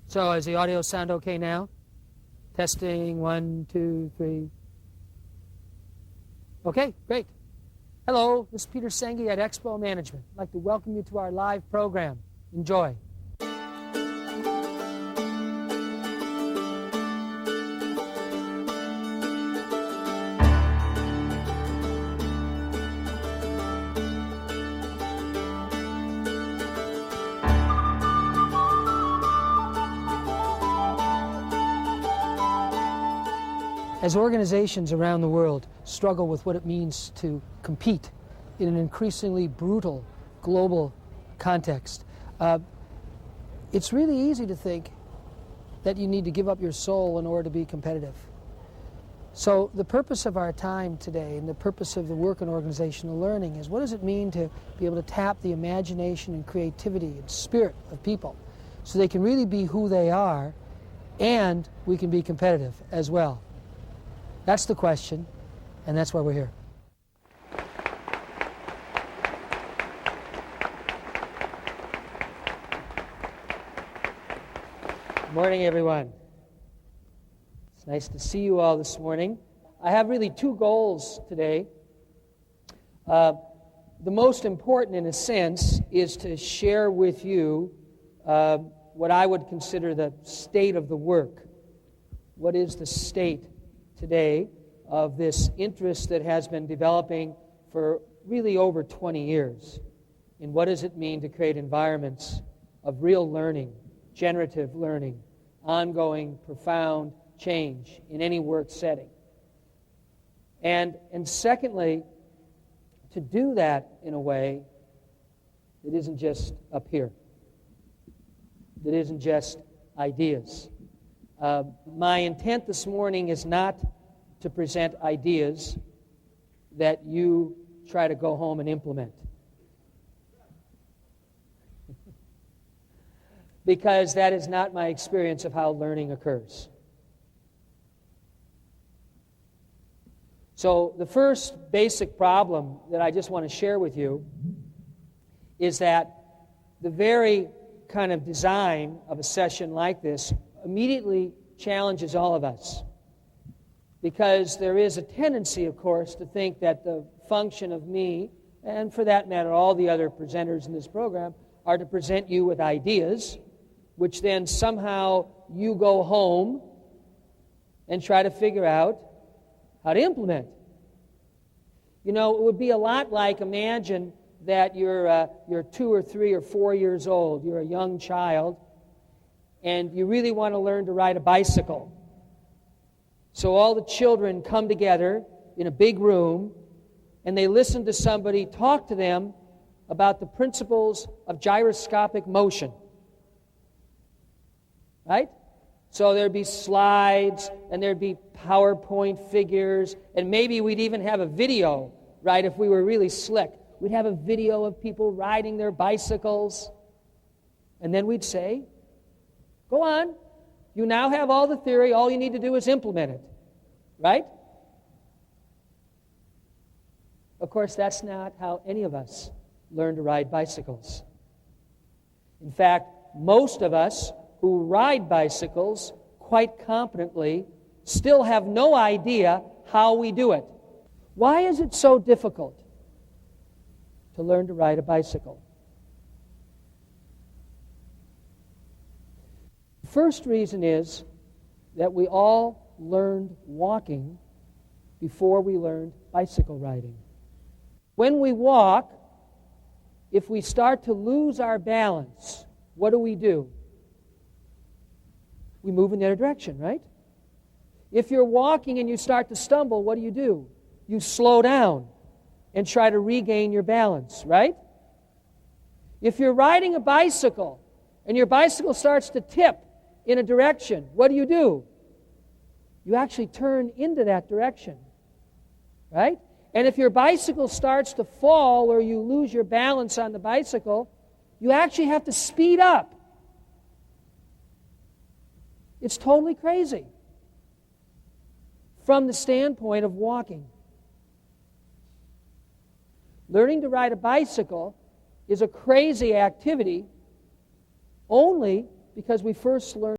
So, does the audio sound okay now? Testing, 1, 2, 3. Okay, great. Hello, this is Peter Senge at Expo Management. I'd like to welcome you to our live program. Enjoy. As organizations around the world struggle with what it means to compete in an increasingly brutal global context, it's really easy to think that you need to give up your soul in order to be competitive. So the purpose of our time today and the purpose of the work in organizational learning is, what does it mean to be able to tap the imagination and creativity and spirit of people so they can really be who they are and we can be competitive as well? That's the question, and that's why we're here. Good morning, everyone. It's nice to see you all this morning. I have really two goals today. The most important, in a sense, is to share with you what I would consider the state of the work. What is the state today of this interest that has been developing for really over 20 years in what does it mean to create environments of real learning, generative learning, ongoing, profound change in any work setting. And secondly, to do that in a way that isn't just up here, that isn't just ideas. My intent this morning is not to present ideas that you try to go home and implement. Because that is not my experience of how learning occurs. So the first basic problem that I just want to share with you is that the very kind of design of a session like this immediately challenges all of us, because there is a tendency, of course, to think that the function of me, and for that matter all the other presenters in this program, are to present you with ideas, which then somehow you go home and try to figure out how to implement. You know, it would be a lot like, imagine that you're 2 or 3 or 4 years old, you're a young child, and you really want to learn to ride a bicycle. So all the children come together in a big room, and they listen to somebody talk to them about the principles of gyroscopic motion. Right? So there'd be slides, and there'd be PowerPoint figures, and maybe we'd even have a video, right, if we were really slick. We'd have a video of people riding their bicycles, and then we'd say, go on. You now have all the theory. All you need to do is implement it. Right? Of course, that's not how any of us learn to ride bicycles. In fact, most of us who ride bicycles quite competently still have no idea how we do it. Why is it so difficult to learn to ride a bicycle? First reason is that we all learned walking before we learned bicycle riding. When we walk, if we start to lose our balance, what do? We move in the other direction, right? If you're walking and you start to stumble, what do? You slow down and try to regain your balance, right? If you're riding a bicycle and your bicycle starts to tip in a direction, what do? You actually turn into that direction, right? And if your bicycle starts to fall or you lose your balance on the bicycle, you actually have to speed up. It's totally crazy from the standpoint of walking. Learning to ride a bicycle is a crazy activity only because we first learn